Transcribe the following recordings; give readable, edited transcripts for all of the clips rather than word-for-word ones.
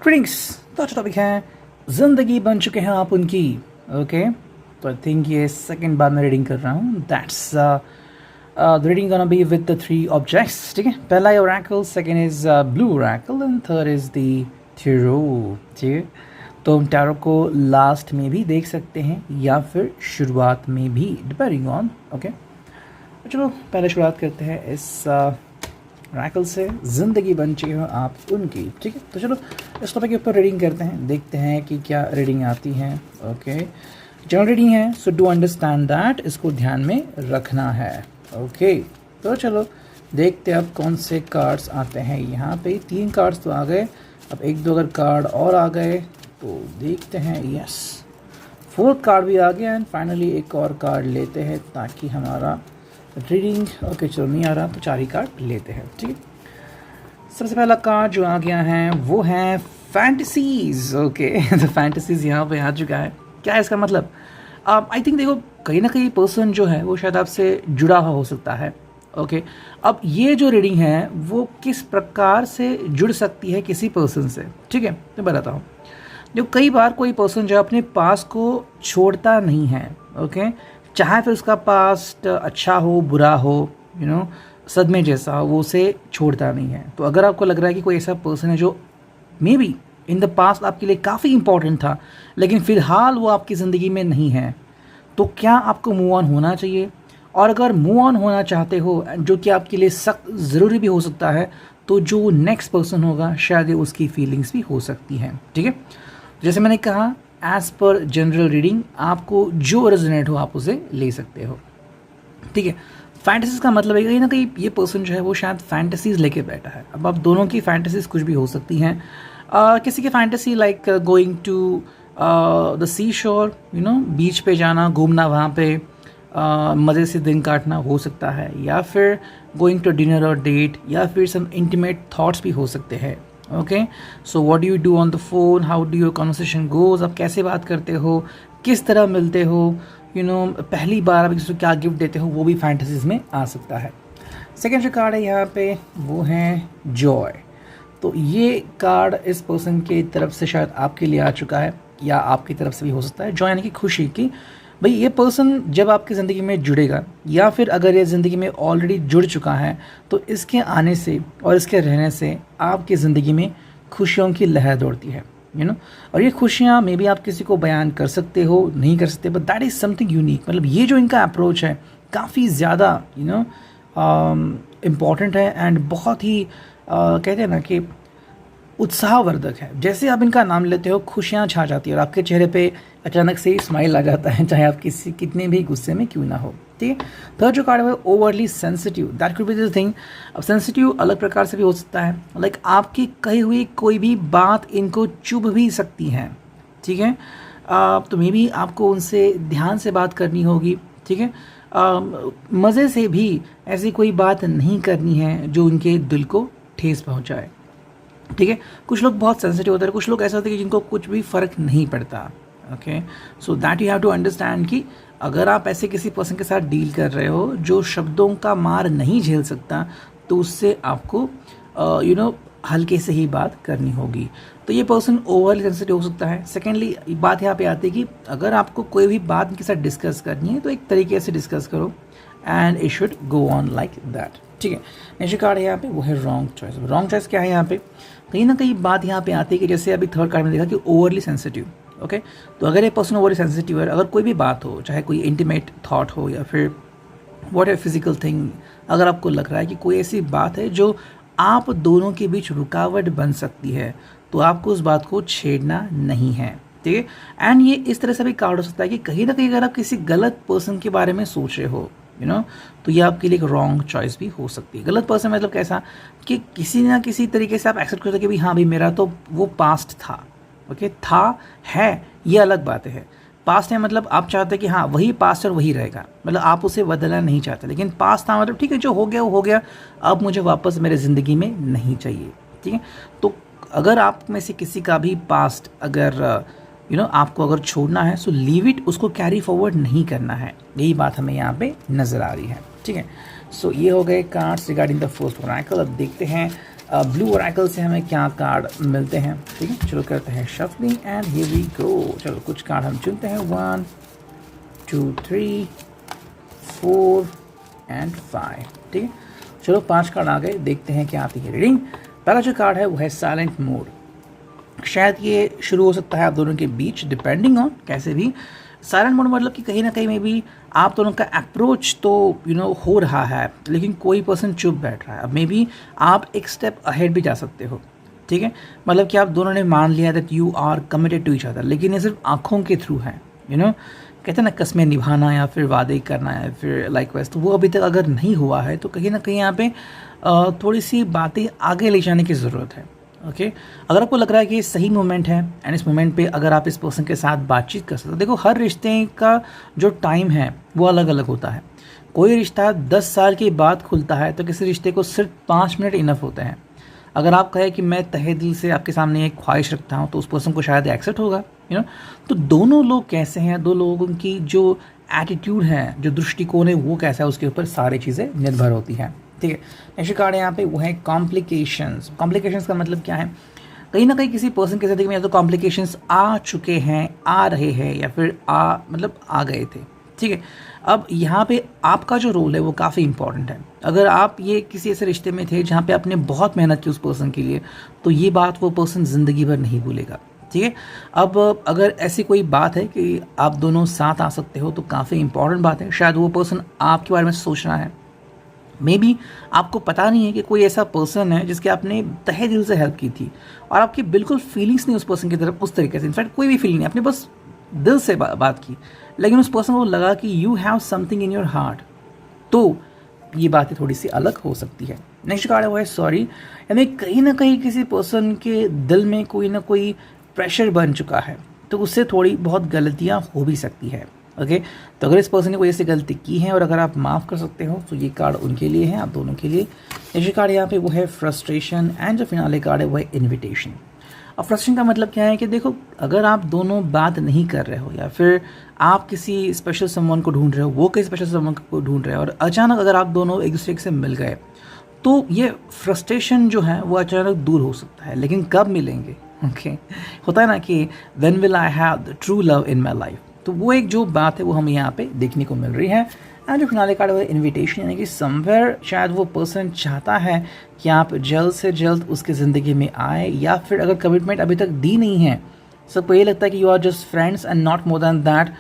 Drinks तो अच्छा topic है, ज़िंदगी बन चुके हैं आप उनकी। ओके, तो आई थिंक ये सेकंड बार मैं रीडिंग कर रहा हूँ। That's the reading gonna be with the three objects. ठीक है, पहला है Oracle, second is blue Oracle and third is the tarot. ठीक है, तो हम टैरो को लास्ट में भी देख सकते हैं या फिर शुरुआत में भी, डिपेंडिंग ऑन। ओके, चलो पहले शुरुआत करते हैं इस ओरेकल से, ज़िंदगी बन चुकी हो आप उनकी। ठीक है, तो चलो इस टॉपिक के ऊपर रीडिंग करते हैं, देखते हैं कि क्या रीडिंग आती है। ओके, जनरल रीडिंग है, सो डू अंडरस्टैंड दैट, इसको ध्यान में रखना है। ओके, तो चलो देखते हैं अब कौन से कार्ड्स आते हैं। यहाँ पे 3 कार्ड्स तो आ गए, अब 1-2 अगर कार्ड और आ गए तो देखते हैं। यस, 4th कार्ड भी आ गया एंड फाइनली एक और कार्ड लेते हैं ताकि हमारा रीडिंग ओके चलो नहीं आ रहा तो 4 ही कार्ड लेते हैं। ठीक है, सबसे पहला कार्ड जो आ गया है वो है फैंटेसीज। ओके, तो फैंटेसीज यहाँ पे आ चुका है। क्या है इसका मतलब? आई थिंक देखो, कहीं ना कहीं पर्सन जो है वो शायद आपसे जुड़ा हुआ हो सकता है। ओके, अब ये जो रीडिंग है वो किस प्रकार से जुड़ सकती है किसी पर्सन से, ठीक है, मैं बताता हूँ। जो कई बार कोई पर्सन जो अपने पास को छोड़ता नहीं है, ओके, चाहे फिर उसका पास्ट अच्छा हो बुरा हो, यू नो, सदमे जैसा हो, वो उसे छोड़ता नहीं है। तो अगर आपको लग रहा है कि कोई ऐसा पर्सन है जो may be in the past आपके लिए काफ़ी इंपॉर्टेंट था लेकिन फ़िलहाल वो आपकी ज़िंदगी में नहीं है, तो क्या आपको मूव ऑन होना चाहिए? और अगर मूव ऑन होना चाहते हो, जो कि आपके लिए सख्त ज़रूरी भी हो सकता है, तो जो नेक्स्ट पर्सन होगा शायद उसकी फीलिंग्स भी हो सकती हैं। ठीक है, जैसे मैंने कहा, एज़ पर जनरल रीडिंग आपको जो रेजोनेट हो आप उसे ले सकते हो। ठीक है, फैंटेसीज का मतलब है कहीं ना कहीं ये पर्सन जो है वो शायद फैंटेसीज लेके बैठा है। अब आप दोनों की फैंटेसीज कुछ भी हो सकती हैं। किसी की fantasy like going to the seashore, you no, बीच पे जाना, घूमना, वहाँ पे मज़े से दिन काटना हो सकता है, या फिर गोइंग टू डिनर और डेट, या फिर सम इंटीमेट थॉट्स भी हो सकते हैं। Okay, so what do you do on the phone, how do your conversation goes, आप कैसे बात करते हो, किस तरह मिलते हो, यू नो, पहली बार आप किसी को क्या गिफ्ट देते हो, वो भी फैंटेसीज में आ सकता है। सेकेंड जो कार्ड है यहाँ पे वो है जॉय। तो ये कार्ड इस पर्सन की तरफ से शायद आपके लिए आ चुका है या आपकी तरफ से भी हो सकता है। जॉय यानी कि खुशी की, भाई ये पर्सन जब आपकी ज़िंदगी में जुड़ेगा या फिर अगर ये ज़िंदगी में ऑलरेडी जुड़ चुका है तो इसके आने से और इसके रहने से आपकी ज़िंदगी में खुशियों की लहर दौड़ती है, यू नो। और ये खुशियाँ मे बी आप किसी को बयान कर सकते हो, नहीं कर सकते, but that is something unique. मतलब ये जो इनका अप्रोच है काफ़ी ज़्यादा, यू नो, इम्पॉर्टेंट है एंड बहुत ही कहते हैं ना कि उत्साहवर्धक है। जैसे आप इनका नाम लेते हो खुशियाँ छा जाती है और आपके चेहरे पे अचानक से ही स्माइल आ जाता है, चाहे आप किसी कितने भी गुस्से में क्यों ना हो। ठीक है, थर्ड जो कार्ड है overly sensitive, that could be the thing. अब सेंसिटिव अलग प्रकार से भी हो सकता है, लाइक आपकी कही हुई कोई भी बात इनको चुभ भी सकती है। ठीक है, तो मे बी आपको उनसे ध्यान से बात करनी होगी। ठीक है, मज़े से भी ऐसी कोई बात नहीं करनी है जो उनके दिल को ठेस पहुँचाए। ठीक है, कुछ लोग बहुत सेंसिटिव होते हैं, कुछ लोग ऐसे होते हैं कि जिनको कुछ भी फ़र्क नहीं पड़ता। Okay, so that you have to understand कि अगर आप ऐसे किसी पर्सन के साथ डील कर रहे हो जो शब्दों का मार नहीं झेल सकता, तो उससे आपको यू नो हल्के से ही बात करनी होगी। तो ये पर्सन ओवरली सेंसिटिव हो सकता है। सेकेंडली बात यहाँ पे आती है कि अगर आपको कोई भी बात इनके साथ डिस्कस करनी है तो एक तरीके से डिस्कस करो and it should go on like that. ठीक है, नेक्स्ट कार्ड है यहाँ पे वो है रॉन्ग चॉइस। रॉन्ग चॉइस क्या है यहाँ पे? कहीं ना कहीं बात यहाँ पे आती है कि जैसे अभी थर्ड कार्ड में देखा कि ओवरली सेंसिटिव। ओके, तो अगर ये पर्सन ओवरली सेंसिटिव है, अगर कोई भी बात हो, चाहे कोई इंटीमेट थॉट हो या फिर व्हाट ए फिजिकल थिंग, अगर आपको लग रहा है कि कोई ऐसी बात है जो आप दोनों के बीच रुकावट बन सकती है, तो आपको उस बात को छेड़ना नहीं है। ठीक है, एंड ये इस तरह से भी कार्ड हो सकता है कि कहीं ना कहीं अगर आप किसी गलत पर्सन के बारे में सोच रहे हो, यू नो, तो ये आपके लिए एक रॉन्ग चॉइस भी हो सकती है। गलत पर्सन मतलब कैसा कि किसी ना किसी तरीके से आप एक्सेप्ट करते हो कि भाई हाँ भाई मेरा तो वो पास्ट था। ओके, था है ये अलग बात है। पास्ट है मतलब आप चाहते हैं कि हाँ वही पास्ट और वही रहेगा, मतलब आप उसे बदलना नहीं चाहते, लेकिन पास्ट था मतलब ठीक है जो हो गया वो हो गया, अब मुझे वापस मेरे ज़िंदगी में नहीं चाहिए। ठीक है, तो अगर आप में से किसी का भी पास्ट अगर यू नो आपको अगर छोड़ना है, सो लीव इट, उसको कैरी फॉरवर्ड नहीं करना है। यही बात हमें यहाँ पे नज़र आ रही है। ठीक है, सो ये हो गए cards regarding the first Oracle. अब देखते हैं ब्लू ओरेकल से हमें क्या कार्ड मिलते हैं, ठीक है। चलो करते हैं shuffling and here we go. चलो कुछ कार्ड हम चुनते हैं, 1 2 3 4 एंड 5, ठीक है। चलो 5 कार्ड आ गए, देखते हैं क्या आती है रीडिंग। पहला जो कार्ड है वो है साइलेंट मोड। शायद ये शुरू हो सकता है आप दोनों के बीच, डिपेंडिंग ऑन कैसे भी। साइलेंट मोड मतलब कि कहीं ना कहीं में भी आप दोनों का अप्रोच तो हो रहा है, लेकिन कोई पर्सन चुप बैठ रहा है। अब मे बी आप एक स्टेप अहेड भी जा सकते हो, ठीक है। मतलब कि आप दोनों ने मान लिया that you are committed to each other, लेकिन ये सिर्फ आँखों के थ्रू है, कहते हैं ना कस्में निभाना या फिर वादे करना है फिर लाइक वैस, तो वो अभी तक अगर नहीं हुआ है तो कहीं ना कहीं यहाँ पे थोड़ी सी बातें आगे ले जाने की ज़रूरत है, ओके। अगर आपको लग रहा है कि ये सही मोमेंट है एंड इस मोमेंट पे अगर आप इस पर्सन के साथ बातचीत कर सकते हो, देखो हर रिश्ते का जो टाइम है वो अलग अलग होता है। कोई रिश्ता 10 साल के बाद खुलता है तो किसी रिश्ते को सिर्फ 5 मिनट इनफ होते हैं। अगर आप कहें कि मैं तहे दिल से आपके सामने एक ख्वाहिश रखता हूँ तो उस पर्सन को शायद एक्सेप्ट होगा, तो दोनों लोग कैसे हैं, दो लोगों की जो एटीट्यूड है, जो दृष्टिकोण है वो कैसा है, उसके ऊपर सारी चीज़ें निर्भर होती हैं, ठीक है। नेक्स्ट कार्ड है यहाँ पे वो है कॉम्प्लिकेशंस। कॉम्प्लिकेशंस का मतलब क्या है, कहीं ना कहीं किसी पर्सन की ज़िंदगी में या तो कॉम्प्लिकेशंस आ चुके हैं, आ रहे हैं या फिर आ गए थे, ठीक है। अब यहाँ पे आपका जो रोल है वो काफ़ी इंपॉर्टेंट है। अगर आप ये किसी ऐसे रिश्ते में थे जहाँ पे आपने बहुत मेहनत की उस पर्सन के लिए, तो ये बात वो पर्सन ज़िंदगी भर नहीं भूलेगा, ठीक है। अब अगर ऐसी कोई बात है कि आप दोनों साथ आ सकते हो तो काफ़ी इंपॉर्टेंट बात है। शायद वो पर्सन आपके बारे में सोच रहा है, मे बी आपको पता नहीं है कि कोई ऐसा पर्सन है जिसके आपने तहे दिल से हेल्प की थी और आपकी बिल्कुल फीलिंग्स नहीं उस पर्सन की तरफ उस तरीके से, इनफैक्ट कोई भी फीलिंग नहीं, आपने बस दिल से बात की, लेकिन उस पर्सन को लगा कि you have something in your heart, तो ये बातें थोड़ी सी अलग हो सकती है। नेक्स्ट कार्ड है वो है सॉरी। यानी कहीं ना कहीं किसी पर्सन के दिल में कोई ना कोई प्रेशर बन चुका है, तो उससे थोड़ी बहुत गलतियाँ हो भी सकती है, ओके। तो अगर इस पर्सन ने कोई ऐसी गलती की है और अगर आप माफ़ कर सकते हो तो ये कार्ड उनके लिए है, आप दोनों के लिए। नेक्स्ट कार्ड यहाँ पे वो है फ्रस्ट्रेशन एंड जो फिनाले कार्ड है वो है इन्विटेशन। अब फ्रस्ट्रेशन का मतलब क्या है कि देखो अगर आप दोनों बात नहीं कर रहे हो या फिर आप किसी स्पेशल समवन को ढूंढ रहे हो, वो किसी स्पेशल समवन को ढूंढ रहे हो और अचानक अगर आप दोनों एक दूसरे से मिल गए तो ये फ्रस्ट्रेशन जो है वो अचानक दूर हो सकता है, लेकिन कब मिलेंगे, ओके। होता है ना कि when will I have the true love in my life, तो वो एक जो बात है वो हमें यहाँ पे देखने को मिल रही है। एंड जो फिनाले कार्ड है इन्विटेशन, यानी कि समवेयर शायद वो पर्सन चाहता है कि आप जल्द से जल्द उसकी ज़िंदगी में आए, या फिर अगर कमिटमेंट अभी तक दी नहीं है, सबको ये लगता है कि you are just friends and not more than that,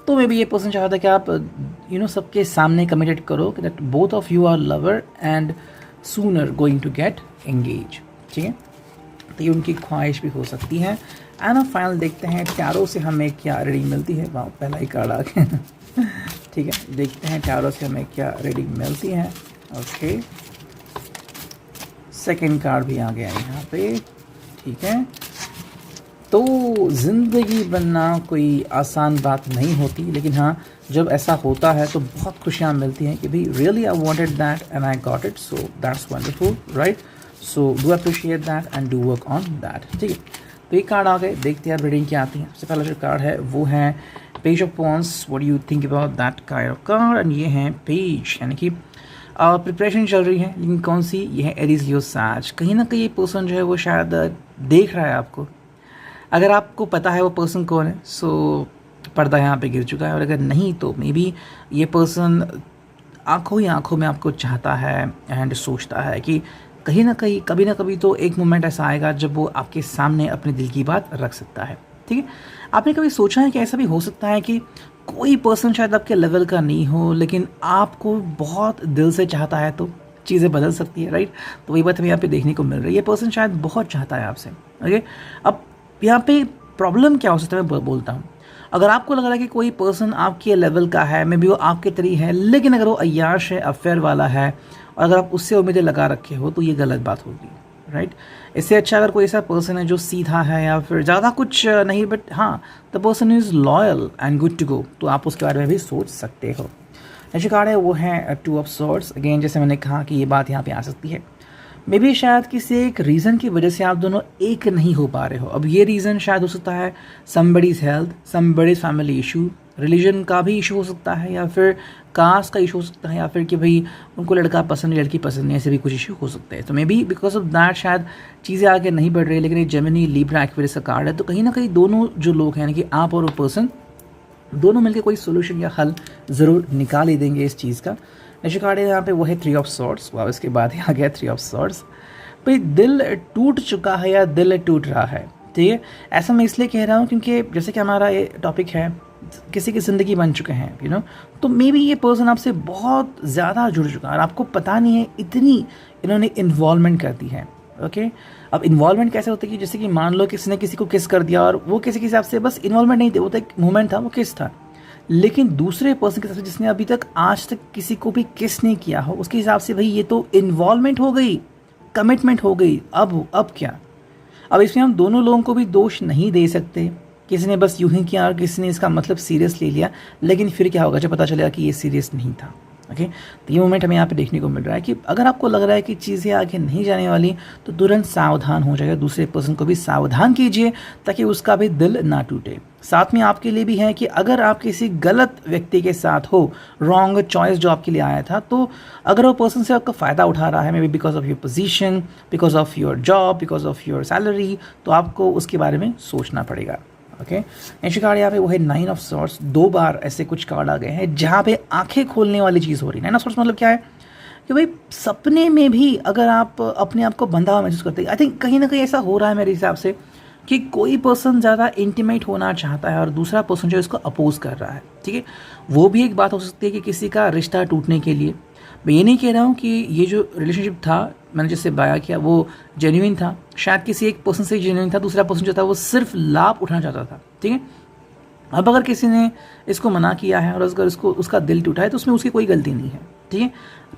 तो मे बी ये पर्सन चाहता है कि आप सबके सामने कमिटेड करो कि that both of you are lover and sooner going to get engage, ठीक है। तो ये उनकी ख्वाहिश भी हो सकती है। एंड अब फाइनल देखते हैं टैरो से हमें क्या रीडिंग मिलती है। वाह, पहला ही कार्ड आ गया ठीक है, देखते हैं टैरो से हमें क्या रीडिंग मिलती है। ओके, सेकंड कार्ड भी आ गया यहाँ पे, ठीक है। तो ज़िंदगी बनना कोई आसान बात नहीं होती, लेकिन हाँ जब ऐसा होता है तो बहुत खुशियाँ मिलती हैं कि भाई really I wanted that and I got it, so that's wonderful, right. So do appreciate that and do work on that, ठीक है। तो ये कार्ड आ गए, देखते हैं रीडिंग क्या आती है। सबसे पहला जो कार्ड है वो है page of wands. What do you think about that kind of card, and ये है पेज, यानी कि प्रिपरेशन चल रही है, लेकिन कौन सी, ये है एरीज लियो सैज। कहीं ना कहीं ये पर्सन जो है वो शायद देख रहा है आपको। अगर आपको पता है वो पर्सन कौन है, सो पर्दा यहाँ पे गिर चुका है, और अगर नहीं तो मे बी ये पर्सन आंखों ही आंखों में आपको चाहता है एंड सोचता है कि कहीं ना कहीं कभी ना कभी तो एक मोमेंट ऐसा आएगा जब वो आपके सामने अपने दिल की बात रख सकता है, ठीक है। आपने कभी सोचा है कि ऐसा भी हो सकता है कि कोई पर्सन शायद आपके लेवल का नहीं हो, लेकिन आपको बहुत दिल से चाहता है, तो चीज़ें बदल सकती है, राइट। तो वही बात हमें यहाँ पे देखने को मिल रही है, ये पर्सन शायद बहुत चाहता है आपसे, ओके। अब यहाँ पे प्रॉब्लम क्या हो सकता है, मैं बोलता हूँ। अगर आपको लग रहा है कि कोई पर्सन आपके लेवल का है, मे बी वो आपके तरी है, लेकिन अगर वो अय्याश है, अफेयर वाला है, और अगर आप उससे उम्मीदें लगा रखे हो, तो ये गलत बात होगी, राइट। इससे अच्छा अगर कोई ऐसा पर्सन है जो सीधा है या फिर ज़्यादा कुछ नहीं, बट हाँ the person is loyal and good to go, तो आप उसके बारे में भी सोच सकते हो। नेक्स्ट कार्ड है वो है टू ऑफ स्वॉर्ड्स। अगेन जैसे मैंने कहा कि ये बात यहाँ पे आ सकती है, मे बी शायद किसी एक रीज़न की वजह से आप दोनों एक नहीं हो पा रहे हो। अब ये रीज़न शायद हो सकता है somebody's health, somebody's family issue, religion का भी इशू हो सकता है, या फिर कास्ट का इशू हो सकता है, या फिर कि भाई उनको लड़का पसंद है लड़की पसंद नहीं, ऐसे भी कुछ इशू हो सकते हैं। तो may be because of that शायद चीज़ें आगे नहीं बढ़ रही है। लेकिन ये जेमिनी लिब्रा एक्वेरियस का कार्ड है, तो कहीं ना कहीं दोनों जो लोग हैं यानी कि आप और वो पर्सन दोनों मिलकर कोई सोल्यूशन या हल ज़रूर निकाल ही देंगे इस चीज़ का। नेक्स्ट कार्ड है यहाँ पे वो है 3 ऑफ सॉर्ड्स। वाह, इसके बाद ही आ गया 3 ऑफ सॉर्ड्स। भाई दिल टूट चुका है या दिल टूट रहा है, ठीक है। ऐसा मैं इसलिए कह रहा हूँ क्योंकि जैसे कि हमारा ये टॉपिक है किसी की ज़िंदगी बन चुके हैं, यू नो, तो मे बी ये पर्सन आपसे बहुत ज़्यादा जुड़ चुका है और आपको पता नहीं है इतनी इन्होंने इन्वॉल्वमेंट कर दी है। ओके, अब इन्वॉल्वमेंट कैसे होता है कि जैसे कि मान लो किसी ने किसी को किस कर दिया और वो किसी के हिसाब से बस इन्वॉल्वमेंट नहीं थे, वो तो एक मूवमेंट था, वो किस था। लेकिन दूसरे पर्सन के हिसाब से जिसने अभी तक आज तक किसी को भी किस नहीं किया हो, उसके हिसाब से भाई ये तो इन्वॉल्वमेंट हो गई, कमिटमेंट हो गई। अब क्या, अब इसमें हम दोनों लोगों को भी दोष नहीं दे सकते। किसी ने बस यूं ही किया और किसी ने इसका मतलब सीरियस ले लिया, लेकिन फिर क्या होगा जब पता चलेगा कि ये सीरियस नहीं था। ओके, तो ये मोमेंट हमें यहाँ पे देखने को मिल रहा है कि अगर आपको लग रहा है कि चीज़ें आगे नहीं जाने वाली तो तुरंत सावधान हो जाएगा, दूसरे पर्सन को भी सावधान कीजिए ताकि उसका भी दिल ना टूटे। साथ में आपके लिए भी है कि अगर आप किसी गलत व्यक्ति के साथ हो, रॉन्ग चॉइस जो आपके लिए आया था, तो अगर वो पर्सन से आपका फ़ायदा उठा रहा है, may be because of your position, because of your job, because of your salary, तो आपको उसके बारे में सोचना पड़ेगा। ओके, नेक्स्ट कार्ड यहाँ पे वो है 9 ऑफ सॉर्ड्स। 2 बार ऐसे कुछ कार्ड आ गए हैं जहाँ पे आंखें खोलने वाली चीज़ हो रही है। 9 ऑफ सॉर्ड्स मतलब क्या है कि भाई सपने में भी अगर आप अपने आप को बंधा हुआ महसूस करते हैं, आई थिंक कहीं ना कहीं ऐसा हो रहा है मेरे हिसाब से कि कोई पर्सन ज़्यादा इंटीमेट होना चाहता है और दूसरा पर्सन जो इसको अपोज कर रहा है, ठीक है। वो भी एक बात हो सकती है कि किसी का रिश्ता टूटने के लिए। मैं ये नहीं कह रहा हूँ कि ये जो रिलेशनशिप था मैंने जिससे बाया किया वो जेन्युइन था, शायद किसी एक पर्सन से जेन्युइन था, दूसरा पर्सन जो था वो सिर्फ लाभ उठाना चाहता था, ठीक है। अब अगर किसी ने इसको मना किया है और अगर इसको उसका दिल टूटा है तो उसमें उसकी कोई गलती नहीं है, ठीक है।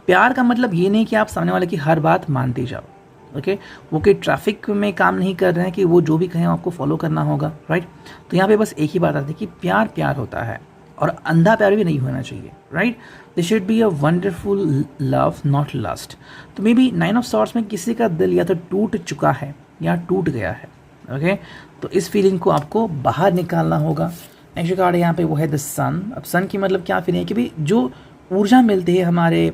प्यार का मतलब ये नहीं कि आप सामने वाले की हर बात मानते जाओ। ओके, वो कि ट्रैफिक में काम नहीं कर रहे हैं कि वो जो भी कहें आपको फॉलो करना होगा, राइट। तो यहाँ पे बस एक ही बात आती है कि प्यार प्यार होता है और अंधा प्यार भी नहीं होना चाहिए, right. This should be a wonderful love, not lust. तो मे बी 9 ऑफ सॉर्ड्स में किसी का दिल या तो टूट चुका है या टूट गया है। ओके, तो इस फीलिंग को आपको बाहर निकालना होगा। नेक्स्ट कार्ड यहाँ पे वो है द सन। अब सन की मतलब क्या फीलिंग है कि भाई जो ऊर्जा मिलती है हमारे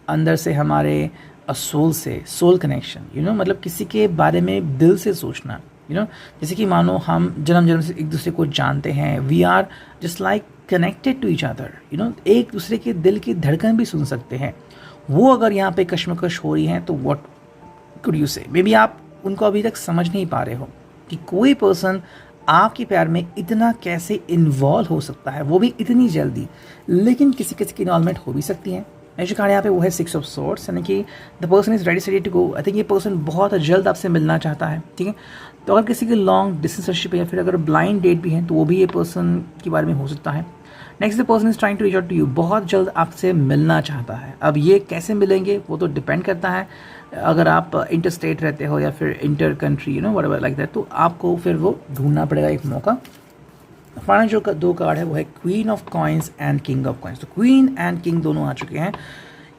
अंदर से, हमारे सोल से, सोल कनेक्शन, यू नो, मतलब किसी के बारे में दिल से सोचना, यू नो। जैसे कि मानो हम जन्म जन्म से एक दूसरे को जानते हैं, we are just like connected to each other, you know, एक दूसरे के दिल की धड़कन भी सुन सकते हैं। वो अगर यहाँ पे कश्मकश हो रही हैं तो व्हाट कुड यू से, मे बी आप उनको अभी तक समझ नहीं पा रहे हो कि कोई पर्सन आपके प्यार में इतना कैसे इन्वॉल्व हो सकता है, वो भी इतनी जल्दी। लेकिन किसी किसी की इन्वॉल्वमेंट हो भी सकती है। नेक्स्ट कार्ड यहाँ पे वो है 6 ऑफ सॉर्ड्स, यानी कि the person is ready to go. I think ये पर्सन बहुत जल्द आपसे मिलना चाहता है, ठीक है। तो अगर किसी की लॉन्ग डिस्टेंस रिलेशनशिप है या फिर अगर ब्लाइंड डेट भी है तो वो भी ये पर्सन के बारे में हो सकता है। Next the person is trying to reach out to you, बहुत जल्द आपसे मिलना चाहता है। अब ये कैसे मिलेंगे वो तो डिपेंड करता है, अगर आप इंटर स्टेट रहते हो या फिर inter country, you know, whatever like that, तो आपको फिर वो ढूंढना पड़ेगा एक मौका। फाइनल जो 2 कार्ड है वो है queen of coins and king of coins. तो क्वीन एंड किंग दोनों आ चुके हैं।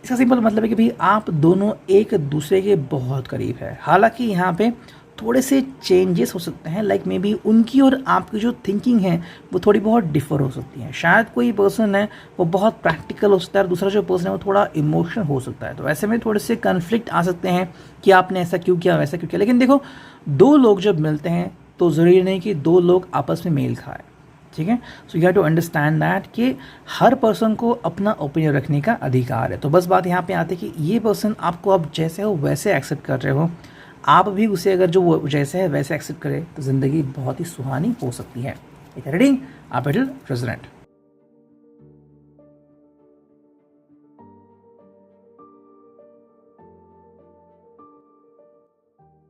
इसका सिंपल मतलब है कि भाई आप दोनों एक दूसरे के बहुत करीब है। हालांकि यहाँ पे थोड़े से चेंजेस हो सकते हैं, लाइक मे बी उनकी और आपकी जो थिंकिंग है वो थोड़ी बहुत डिफर हो सकती है। शायद कोई पर्सन है वो बहुत प्रैक्टिकल हो सकता है और दूसरा जो पर्सन है वो थोड़ा इमोशनल हो सकता है। तो ऐसे में थोड़े से कन्फ्लिक्ट आ सकते हैं कि आपने ऐसा क्यों किया, वैसा क्यों किया। लेकिन देखो, 2 लोग जब मिलते हैं तो ज़रूरी नहीं कि 2 लोग आपस में मेल खाए, ठीक है। So you have to understand that कि हर पर्सन को अपना ओपिनियन रखने का अधिकार है। तो बस बात यहाँ पे आती है कि ये पर्सन आपको अब जैसे हो वैसे एक्सेप्ट कर रहे हो, आप भी उसे अगर जो वो जैसे है वैसे एक्सेप्ट करे तो ज़िंदगी बहुत ही सुहानी हो सकती है। एक रीडिंग आप इट विल रेजोनेट।